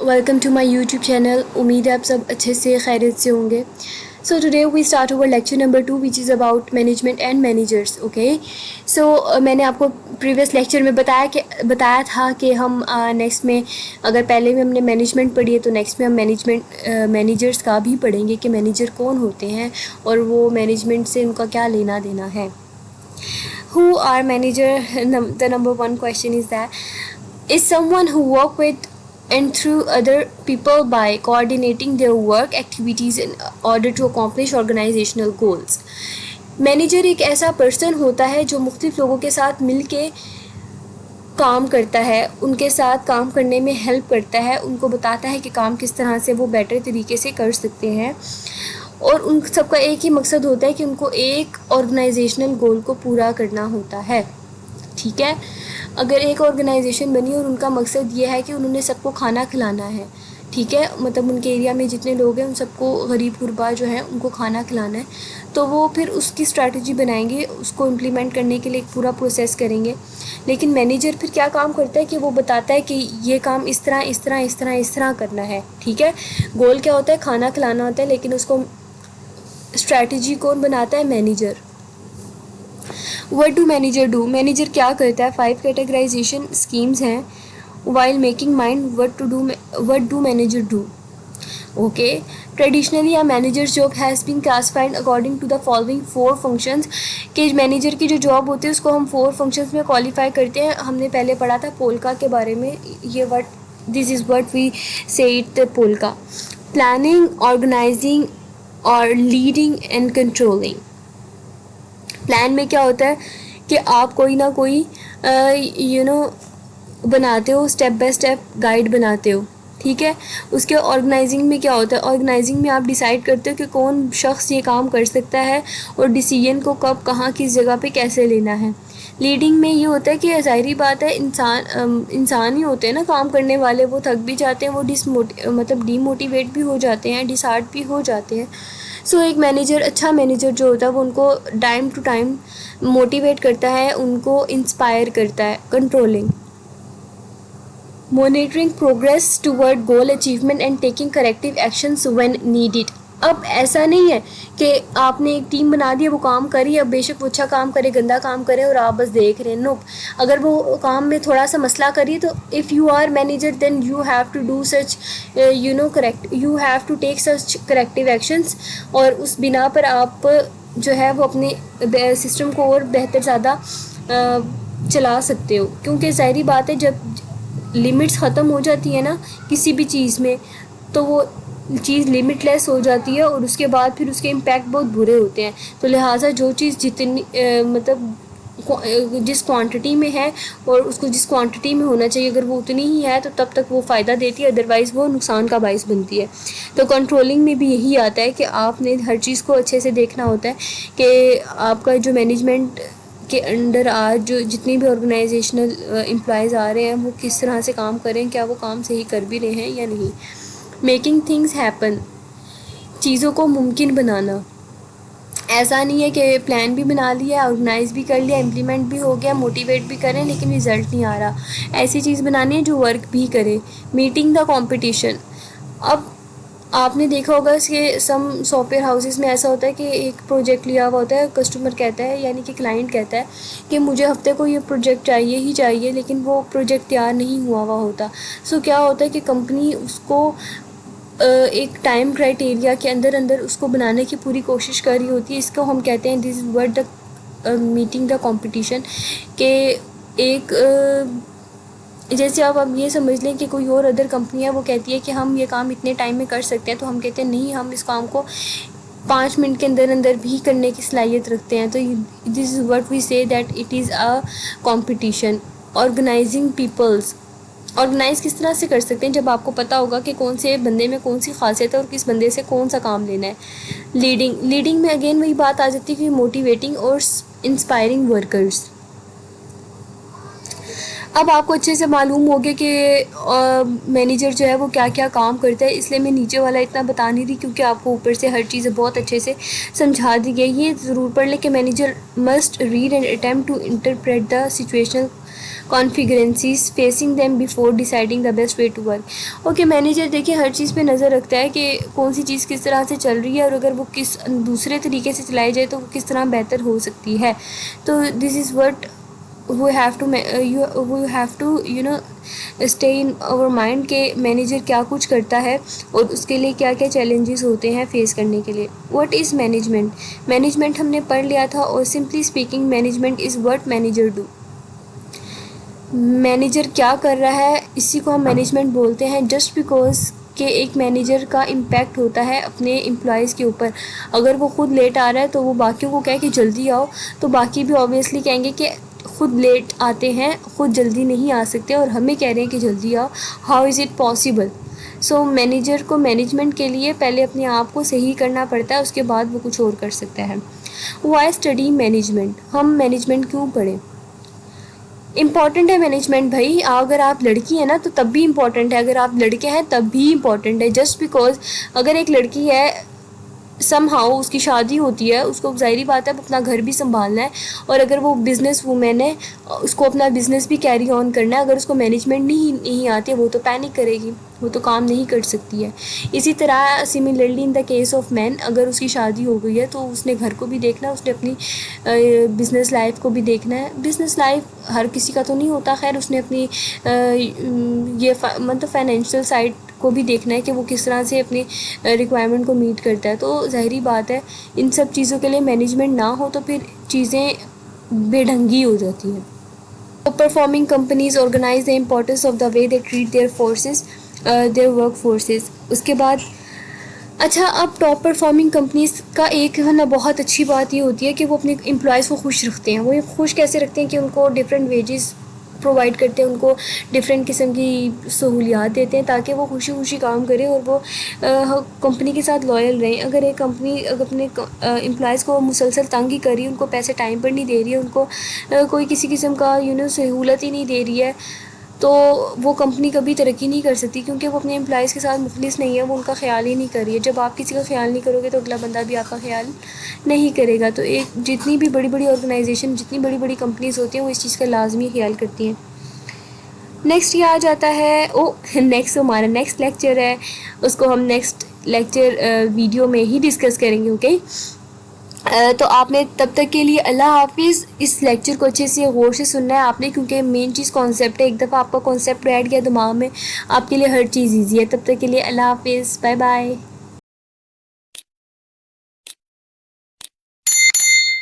Welcome to my YouTube channel. उम्मीद है आप सब अच्छे से खैरियत से होंगे. So today we start over lecture number 2 which is about management and managers. Okay, so मैंने आपको प्रीवियस लेक्चर में बताया था कि हम नेक्स्ट में, अगर पहले में हमने मैनेजमेंट पढ़ी है तो नेक्स्ट में हम मैनेजर्स का भी पढ़ेंगे कि मैनेजर कौन होते हैं और वो मैनेजमेंट से उनका क्या लेना देना है. Who are manager? The number one question is that is someone who work with and through other people by coordinating their work activities in order to accomplish organizational goals. Manager एक ऐसा person होता है जो मुख्तलिफ लोगों के साथ मिल के काम करता है, उनके साथ काम करने में हेल्प करता है, उनको बताता है कि काम किस तरह से वो बेटर तरीके से कर सकते हैं, और उन सबका एक ही मकसद होता है कि उनको एक ऑर्गेनाइजेशनल गोल को पूरा करना होता है. ठीक है, अगर एक ऑर्गेनाइजेशन बनी और उनका मकसद ये है कि उन्होंने सबको खाना खिलाना है, ठीक है, मतलब उनके एरिया में जितने लोग हैं उन सबको, गरीब गुरबा जो हैं उनको खाना खिलाना है, तो वो फिर उसकी स्ट्रैटेजी बनाएंगे, उसको इम्प्लीमेंट करने के लिए एक पूरा प्रोसेस करेंगे. लेकिन मैनेजर फिर क्या काम करता है कि वो बताता है कि ये काम इस तरह इस तरह इस तरह इस तरह करना है. ठीक है, गोल क्या होता है, खाना खिलाना होता है, लेकिन उसको स्ट्रैटेजी कौन बनाता है, manager. What do manager do? Manager क्या करता है? 5 कैटेगराइजेशन स्कीम्स हैं. While making mind what do manager do. Okay, traditionally a manager job has been classified according to the following 4 functions. कि मैनेजर की जो जॉब होती है उसको हम 4 फंक्शंस में क्वालिफाई करते हैं. हमने पहले पढ़ा था पोल्का के बारे में. ये दिस इज़ व्हाट वी से इट पोल्का. प्लानिंग, ऑर्गेनाइजिंग और लीडिंग एंड कंट्रोलिंग. प्लान में क्या होता है कि आप कोई ना कोई बनाते हो, स्टेप बाय स्टेप गाइड बनाते हो. ठीक है, उसके ऑर्गेनाइजिंग में क्या होता है, ऑर्गेनाइजिंग में आप डिसाइड करते हो कि कौन शख्स ये काम कर सकता है और डिसीजन को कब, कहाँ, किस जगह पे कैसे लेना है. लीडिंग में ये होता है कि ज़ाहिरी बात है, इंसान ही होते हैं ना काम करने वाले, वो थक भी जाते हैं, वो डीमोटिवेट भी हो जाते हैं, डिसहार्ट भी हो जाते हैं. सो एक मैनेजर, अच्छा मैनेजर जो होता है वो उनको टाइम टू टाइम मोटिवेट करता है, उनको इंस्पायर करता है. Controlling, monitoring progress toward goal achievement and taking corrective actions when needed. अब ऐसा नहीं है कि आपने एक टीम बना दी, वो काम करी, अब बेशक वो अच्छा काम करे, गंदा काम करे और आप बस देख रहे हैं. नो, अगर वो काम में थोड़ा सा मसला करी तो if you are manager then you have to do such you have to take such corrective actions, और उस बिना पर आप जो है वो अपने सिस्टम को और बेहतर ज़्यादा चला सकते हो. क्योंकि ज़ाहिरी बात है, जब लिमिट्स ख़त्म हो जाती है ना किसी भी चीज़ में, तो वो चीज़ लिमिटलेस हो जाती है और उसके बाद फिर उसके इम्पैक्ट बहुत बुरे होते हैं. तो लिहाजा जो चीज़ जितनी जिस क्वांटिटी में है और उसको जिस क्वांटिटी में होना चाहिए, अगर वो उतनी ही है तो तब तक वो फ़ायदा देती है, अदरवाइज़ वो नुकसान का बाइस बनती है. तो कंट्रोलिंग में भी यही आता है कि आपने हर चीज़ को अच्छे से देखना होता है कि आपका जो मैनेजमेंट के अंडर आज जो जितनी भी ऑर्गेनाइजेशनल एम्प्लॉयज़ आ रहे हैं वो किस तरह से काम करें, क्या वो काम सही कर भी रहे हैं या नहीं. मेकिंग थिंग्स हैपन, चीज़ों को मुमकिन बनाना. ऐसा नहीं है कि प्लान भी बना लिया, ऑर्गेनाइज भी कर लिया, इम्प्लीमेंट भी हो गया, मोटिवेट भी करें, लेकिन रिज़ल्ट नहीं आ रहा. ऐसी चीज़ बनानी है जो वर्क भी करे. Meeting the competition. अब आपने देखा होगा कि सम सॉफ्टवेयर हाउसेस में ऐसा होता है कि एक प्रोजेक्ट लिया हुआ होता है, कस्टमर कहता है, यानी कि क्लाइंट कहता है कि मुझे हफ्ते को ये प्रोजेक्ट चाहिए ही चाहिए, लेकिन वो प्रोजेक्ट तैयार नहीं हुआ होता. सो क्या होता है कि कंपनी उसको एक टाइम क्राइटेरिया के अंदर उसको बनाने की पूरी कोशिश कर रही होती है. इसको हम कहते हैं, this is what the meeting the competition. के एक जैसे अब ये समझ लें कि कोई और अदर कंपनी है, वो कहती है कि हम ये काम इतने टाइम में कर सकते हैं, तो हम कहते हैं नहीं, हम इस काम को 5 मिनट के अंदर भी करने की सलाहियत रखते हैं. तो this is what we say that it is a competition. Organising peoples. Organise किस तरह से कर सकते हैं, जब आपको पता होगा कि कौन से बंदे में कौन सी खासियत है और किस बंदे से कौन सा काम लेना है. लीडिंग में अगेन वही बात आ जाती है कि मोटिवेटिंग और इंस्पायरिंग वर्कर्स. अब आपको अच्छे से मालूम हो गया कि मैनेजर जो है वो क्या क्या काम करता है, इसलिए मैं नीचे वाला इतना बता नहीं रही, क्योंकि आपको ऊपर से हर चीज़ बहुत अच्छे से समझा दी गई. ये ज़रूर पढ़ लें कि manager must read and attempt to interpret the situation configurancies facing them before deciding the best way to work. Okay, manager देखिए हर चीज़ पे नज़र रखता है कि कौन सी चीज़ किस तरह से चल रही है और अगर वो किस दूसरे तरीके से चलाई जाए तो वो किस तरह बेहतर हो सकती है। तो this is what we have to you know stay in our mind کہ مینیجر کیا کچھ کرتا ہے اور اس کے لیے کیا کیا چیلنجز ہوتے ہیں فیس کرنے کے لیے۔ what is management؟ مینجمنٹ ہم نے پڑھ لیا تھا، اور simply speaking management is what manager do۔ Manager کیا کر رہا ہے اسی کو ہم مینجمنٹ بولتے ہیں، جسٹ بیکاز کہ ایک مینیجر کا امپیکٹ ہوتا ہے اپنے امپلائیز کے اوپر۔ اگر وہ خود لیٹ آ رہا ہے تو وہ باقیوں کو کہے کہ جلدی آؤ، تو باقی بھی آبویسلی کہیں گے کہ خود لیٹ آتے ہیں، خود جلدی نہیں آ سکتے اور ہمیں کہہ رہے ہیں کہ جلدی آؤ، how is it possible? So manager کو مینجمنٹ کے لیے پہلے اپنے آپ کو صحیح کرنا پڑتا ہے، اس کے بعد وہ کچھ اور کر سکتا ہے۔ Why study management? ہم مینجمنٹ کیوں پڑھیں؟ امپورٹنٹ ہے مینجمنٹ بھائی، اگر آپ لڑکی ہیں نا تو تب بھی امپورٹنٹ ہے، اگر آپ لڑکے ہیں تب بھی امپورٹنٹ ہے، جسٹ بیکاز اگر ایک لڑکی ہے سم ہاؤ اس کی شادی ہوتی ہے، اس کو ظاہری بات ہے اپنا گھر بھی سنبھالنا ہے، اور اگر وہ بزنس وومین ہے اس کو اپنا بزنس بھی کیری آن کرنا ہے، اگر اس کو مینجمنٹ نہیں آتی وہ تو پینک کرے گی، وہ تو کام نہیں کر سکتی ہے۔ اسی طرح similarly in the case of man, اگر اس کی شادی ہو گئی ہے تو اس نے گھر کو بھی دیکھنا ہے، اس نے اپنی بزنس لائف کو بھی دیکھنا ہے۔ بزنس لائف ہر کسی کا تو نہیں ہوتا، خیر اس نے اپنی یہ مطلب فائنینشیل سائڈ کو بھی دیکھنا ہے کہ وہ کس طرح سے اپنی ریکوائرمنٹ کو میٹ کرتا ہے۔ تو ظاہری بات ہے ان سب چیزوں کے لیے مینجمنٹ نہ ہو تو پھر چیزیں بے ڈھنگی ہو جاتی ہیں۔ Top performing companies organize the importance of the way they treat their work forces. اس کے بعد اچھا، اب ٹاپ پرفارمنگ کمپنیز کا ایک ہے نا بہت اچھی بات یہ ہوتی ہے کہ وہ اپنے امپلائیز کو خوش رکھتے ہیں۔ وہ خوش کیسے رکھتے ہیں کہ ان کو ڈفرینٹ ویجز پرووائڈ کرتے ہیں، ان کو ڈفرینٹ قسم کی سہولیات دیتے ہیں تاکہ وہ خوشی خوشی کام کریں اور وہ کمپنی کے ساتھ لائل رہیں۔ اگر ایک کمپنی اپنے امپلائیز کو مسلسل تنگ ہی کر رہی ہے، ان کو پیسے ٹائم پر نہیں دے رہی ہے، ان کو کوئی کسی قسم کا سہولت ہی نہیں دے رہی ہے، تو وہ کمپنی کبھی ترقی نہیں کر سکتی، کیونکہ وہ اپنے امپلائیز کے ساتھ مخلص نہیں ہے، وہ ان کا خیال ہی نہیں کر رہی ہے۔ جب آپ کسی کا خیال نہیں کرو گے تو اگلا بندہ بھی آپ کا خیال نہیں کرے گا۔ تو ایک جتنی بھی بڑی بڑی آرگنائزیشن، جتنی بڑی بڑی کمپنیز ہوتی ہیں وہ اس چیز کا لازمی خیال کرتی ہیں۔ نیکسٹ یہ آ جاتا ہے نیکسٹ ہمارا نیکسٹ لیکچر ہے، اس کو ہم نیکسٹ لیکچر ویڈیو میں ہی ڈسکس کریں گے، اوکے؟ تو آپ نے تب تک کے لیے اللہ حافظ۔ اس لیکچر کو اچھے سے غور سے سننا ہے آپ نے، کیونکہ مین چیز کانسیپٹ ہے، ایک دفعہ آپ کا کانسیپٹ بیٹھ گیا دماغ میں آپ کے لیے ہر چیز ایزی ہے۔ تب تک کے لیے اللہ حافظ، بائے بائے۔